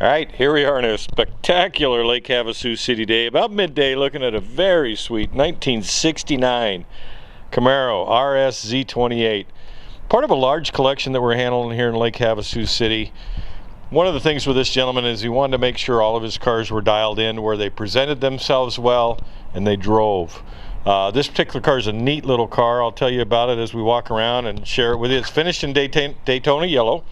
Alright, here we are on a spectacular Lake Havasu City day, about midday, looking at a very sweet 1969 Camaro RS Z28. Part of a large collection that we're handling here in Lake Havasu City. One of the things with this gentleman is he wanted to make sure all of his cars were dialed in where they presented themselves well and they drove. This particular car is a neat little car. I'll tell you about it as we walk around and share it with you. It's finished in Daytona yellow.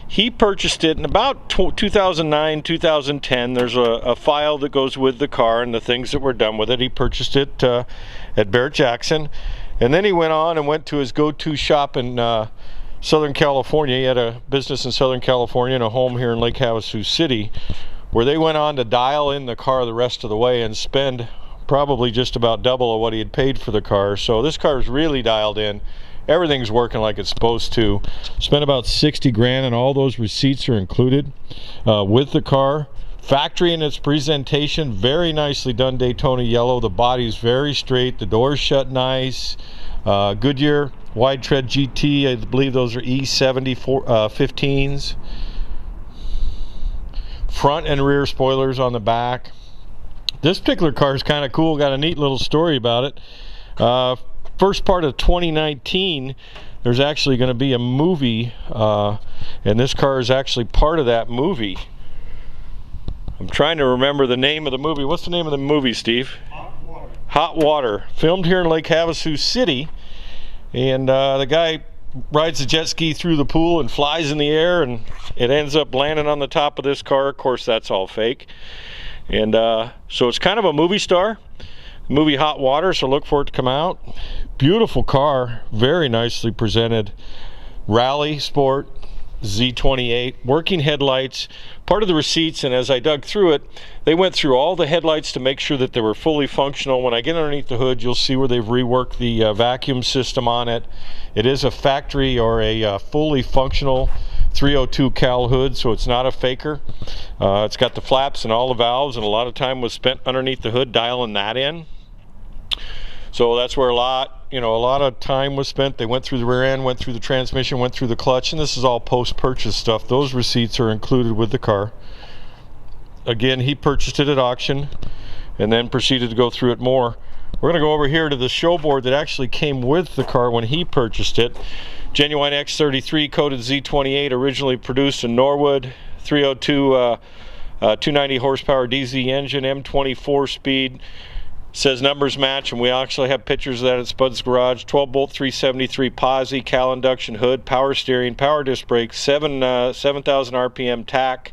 He purchased it in about 2009, 2010. There's a file that goes with the car and the things that were done with it. He purchased it at Barrett-Jackson, and then he went on and went to his go-to shop in Southern California. He had a business in Southern California and a home here in Lake Havasu City, where they went on to dial in the car the rest of the way and spend probably just about double of what he had paid for the car. So this car is really dialed in. Everything's working like it's supposed to. Spent about 60 grand, and all those receipts are included with the car. Factory in its presentation, very nicely done Daytona yellow. The body's very straight, the doors shut nice. Goodyear wide tread GT, I believe those are E70 15s. Front and rear spoilers on the back. This particular car is kind of cool, got a neat little story about it. First part of 2019, there's actually going to be a movie, and this car is actually part of that movie. I'm trying to remember the name of the movie. What's the name of the movie, Steve? Hot Water. Hot Water. Filmed here in Lake Havasu City, and the guy rides a jet ski through the pool and flies in the air, and it ends up landing on the top of this car. Of course, that's all fake. And so it's kind of a movie star. Movie Hot Water, so look for it to come out. Beautiful car, very nicely presented. Rally Sport Z28, working headlights. Part of the receipts, and as I dug through it, they went through all the headlights to make sure that they were fully functional. When I get underneath the hood, you'll see where they've reworked the vacuum system on it. It is a factory or a fully functional 302 cal hood, so it's not a faker. It's got the flaps and all the valves, and a lot of time was spent underneath the hood dialing that in. So that's where a lot of time was spent. They went through the rear end, went through the transmission, went through the clutch, and this is all post-purchase stuff. Those receipts are included with the car. Again, he purchased it at auction and then proceeded to go through it more. We're going to go over here to the show board that actually came with the car when he purchased it. Genuine X33 coated Z28, originally produced in Norwood, 302 290 horsepower DZ engine, M24 speed. Says numbers match, and we actually have pictures of that at Spud's Garage. 12 bolt 373 Posi, cal induction hood, power steering, power disc brakes, 7,000 RPM tack,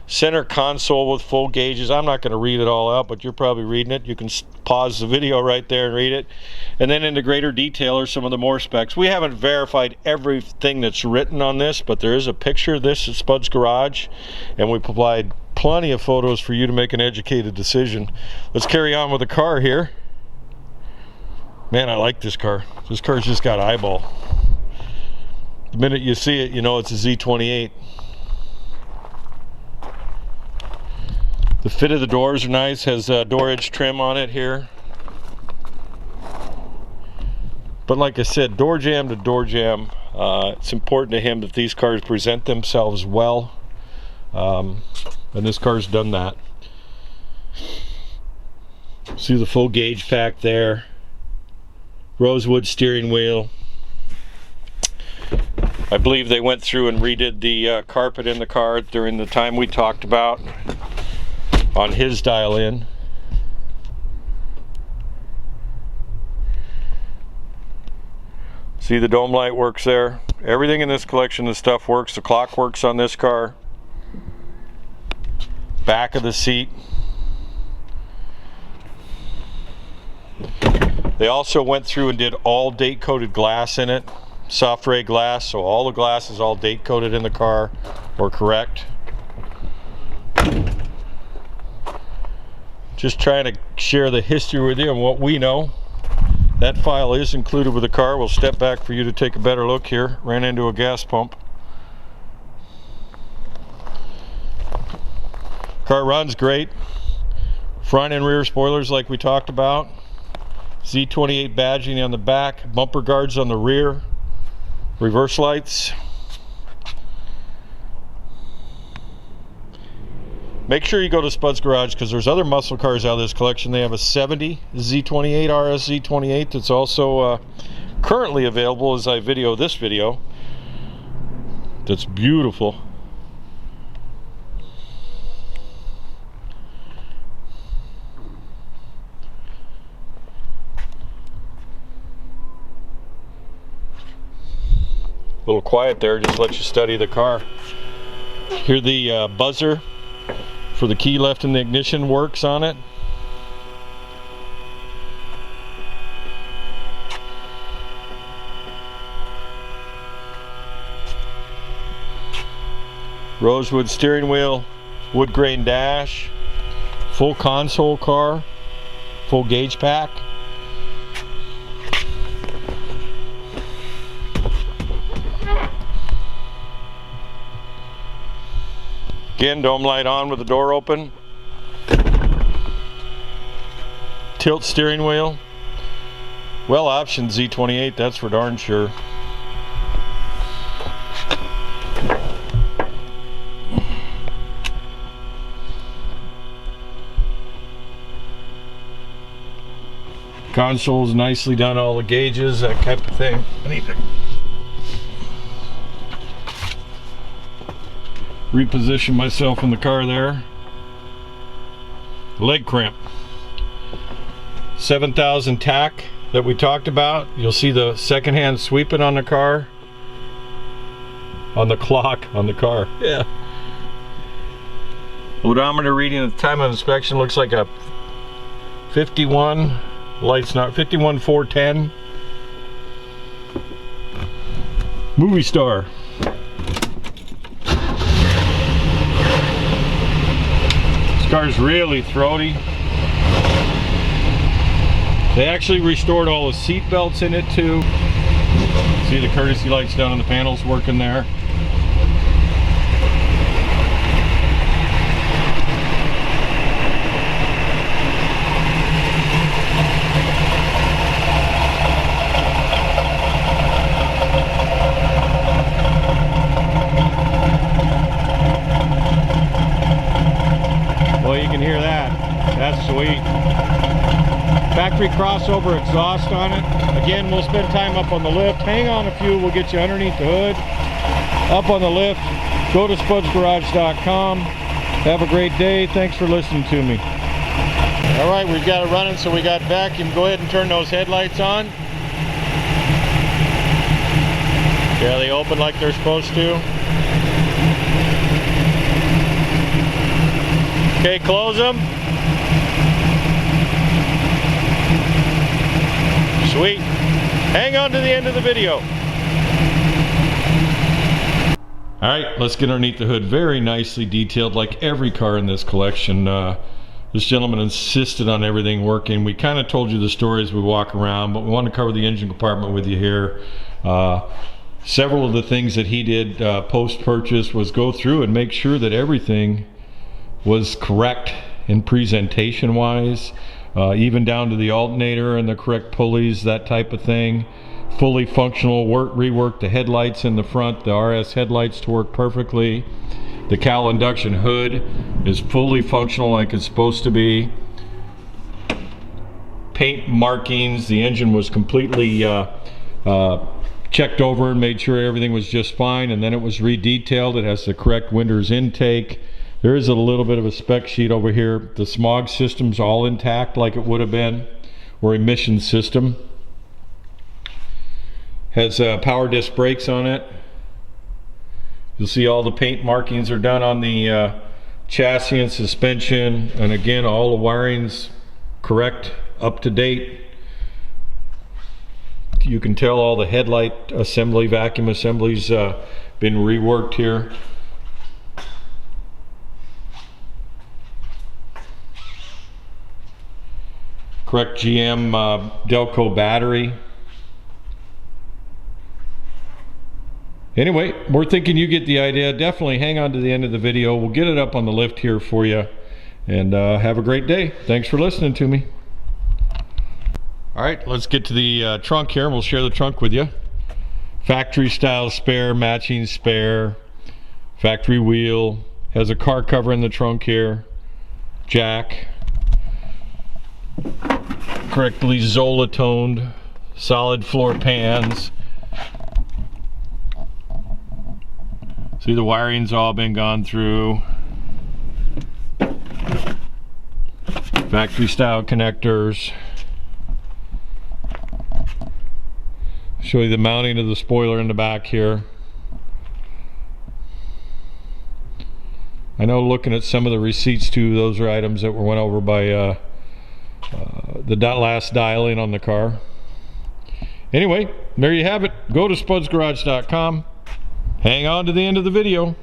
center console with full gauges. I'm not going to read it all out, but you're probably reading it. You can pause the video right there and read it. And then into greater detail are some of the more specs. We haven't verified everything that's written on this, but there is a picture of this at Spud's Garage, and we provide plenty of photos for you to make an educated decision. Let's carry on with the car here. Man, I like this car. This car's just got eyeball. The minute you see it, you know it's a Z28. The fit of the doors are nice, has door edge trim on it here. But like I said, door jam to door jam, it's important to him that these cars present themselves well. And this car's done that. See the full gauge pack there. Rosewood steering wheel. I believe they went through and redid the carpet in the car during the time we talked about on his dial in. See the dome light works there. Everything in this collection of stuff works. The clock works on this car. Back of the seat. They also went through and did all date coated glass in it, soft ray glass, so all the glass is all date coated in the car, or correct. Just trying to share the history with you and what we know. That file is included with the car. We'll step back for you to take a better look here. Ran into a gas pump. Car runs great. Front and rear spoilers like we talked about. Z28 badging on the back. Bumper guards on the rear. Reverse lights. make sure you go to Spud's Garage, because there's other muscle cars out of this collection. They have a 70 Z28 RS Z28 that's also currently available as I video this video. That's beautiful. A little quiet there, just let you study the car. Hear the buzzer for the key left in the ignition works on it. Rosewood steering wheel, wood grain dash, full console car, full gauge pack. Again, dome light on with the door open. Tilt steering wheel. Well optioned Z28, that's for darn sure. Console's nicely done, all the gauges, that type of thing. I need to reposition myself in the car there. Leg cramp. 7,000 tack that we talked about. You'll see the secondhand sweeping on the car. On the clock on the car. Yeah. Odometer reading at the time of inspection looks like a 51. Lights not 51,410. Movie star. This car's really throaty. They actually restored all the seat belts in it too. See the courtesy lights down on the panels working there. Well, you can hear that. That's sweet. Factory crossover exhaust on it. Again, we'll spend time up on the lift. Hang on a few, we'll get you underneath the hood. Up on the lift. Go to spudsgarage.com. Have a great day. Thanks for listening to me. All right, we've got it running, so we got vacuum. Go ahead and turn those headlights on. Yeah, they open like they're supposed to. Okay, close them. Sweet. Hang on to the end of the video. Alright, let's get underneath the hood. Very nicely detailed, like every car in this collection. This gentleman insisted on everything working. We kind of told you the story as we walk around, but we want to cover the engine compartment with you here. Several of the things that he did post-purchase was go through and make sure that everything was correct in presentation wise, even down to the alternator and the correct pulleys, that type of thing. Fully functional, reworked the headlights in the front, the RS headlights to work perfectly. The cowl induction hood is fully functional like it's supposed to be. Paint markings, the engine was completely checked over and made sure everything was just fine, and then it was re-detailed. It has the correct windows intake. There is a little bit of a spec sheet over here. The smog system's all intact like it would have been, or emission system. Has power disc brakes on it. You'll see all the paint markings are done on the chassis and suspension, and again all the wiring's correct, up to date. You can tell all the headlight assembly, vacuum assemblies been reworked here. Correct GM Delco battery. Anyway, we're thinking you get the idea. Definitely hang on to the end of the video. We'll get it up on the lift here for you. And have a great day. Thanks for listening to me. All right, let's get to the trunk here, and we'll share the trunk with you. Factory style spare, matching spare, factory wheel, Has a car cover in the trunk here. Jack. Correctly Zola-toned. Solid floor pans. See, the wiring's all been gone through. Factory style connectors. Show you the mounting of the spoiler in the back here. I know, looking at some of the receipts too, those are items that were went over by the last dial-in on the car. Anyway, there you have it. Go to spudsgarage.com. Hang on to the end of the video.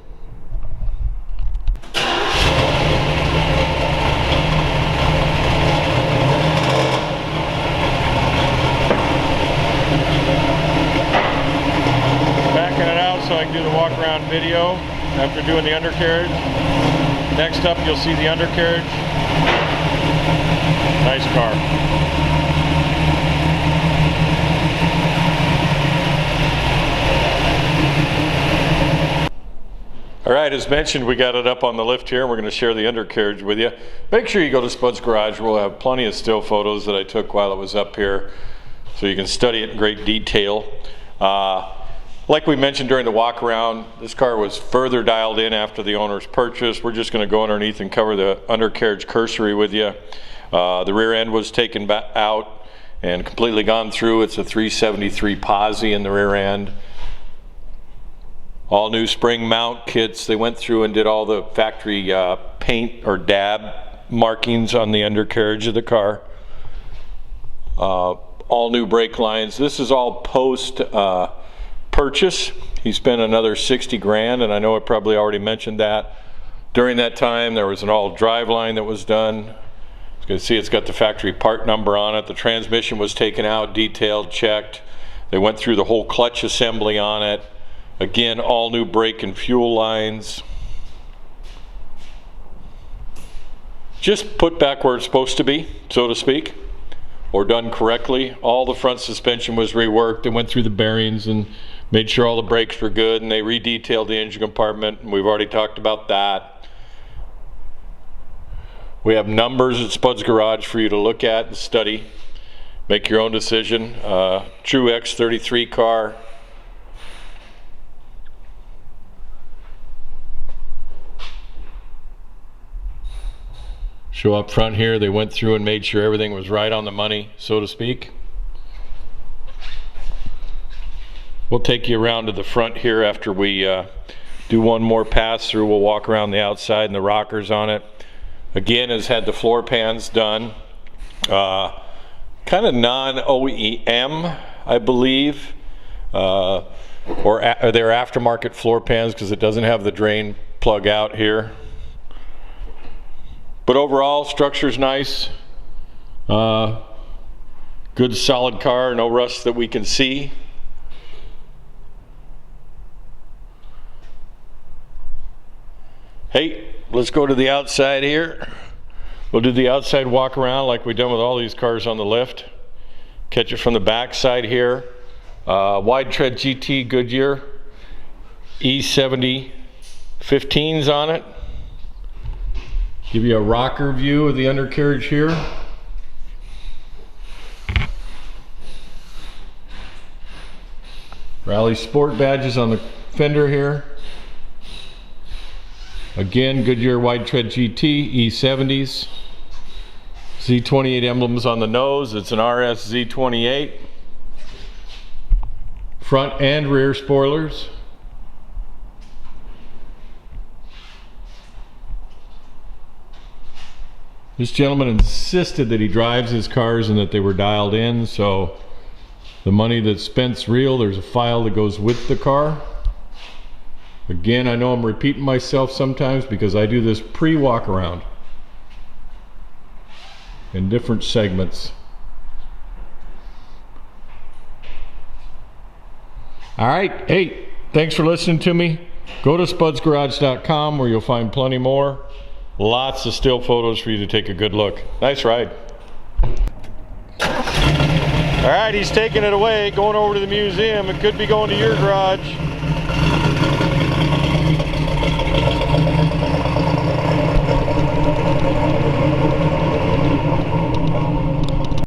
Backing it out so I can do the walk around video after doing the undercarriage. Next up, you'll see the undercarriage. Nice car. Alright, as mentioned, we got it up on the lift here, and we're going to share the undercarriage with you. Make sure you go to Spud's Garage. We'll have plenty of still photos that I took while it was up here, so you can study it in great detail. Like we mentioned during the walk around, this car was further dialed in after the owner's purchase. We're just going to go underneath and cover the undercarriage cursory with you. The rear end was taken out and completely gone through. It's a 373 Posi in the rear end. All new spring mount kits. They went through and did all the factory paint or dab markings on the undercarriage of the car. All new brake lines. This is all post purchase. He spent another 60 grand, and I know I probably already mentioned that. During that time, there was an all drive line that was done. You can see it's got the factory part number on it. The transmission was taken out, detailed, checked. They went through the whole clutch assembly on it. Again, all new brake and fuel lines. Just put back where it's supposed to be, so to speak, or done correctly. All the front suspension was reworked and went through the bearings and made sure all the brakes were good, and they re-detailed the engine compartment, and we've already talked about that. We have numbers at Spud's Garage for you to look at and study. Make your own decision. True X33 car. Show up front here, they went through and made sure everything was right on the money, so to speak. We'll take you around to the front here after we do one more pass through. We'll walk around the outside and the rockers on it. Again, has had the floor pans done. Kind of non-OEM, I believe. Or they're aftermarket floor pans because it doesn't have the drain plug out here. But overall, structure's nice. Good solid car, no rust that we can see. Hey, let's go to the outside here. We'll do the outside walk around like we've done with all these cars on the lift. Catch it from the back side here. Wide tread GT Goodyear E70 15s on it. Give you a rocker view of the undercarriage here. Rally Sport badges on the fender here. Again, Goodyear wide tread GT E70s. Z28 emblems on the nose. It's an RS Z28. Front and rear spoilers. This gentleman insisted that he drives his cars and that they were dialed in, so the money that's spent's real. There's a file that goes with the car. Again, I know I'm repeating myself sometimes because I do this pre-walk around in different segments. Alright, hey, thanks for listening to me. Go to spudsgarage.com where you'll find plenty more. Lots of still photos for you to take a good look. Nice ride. All right, he's taking it away, going over to the museum. It could be going to your garage.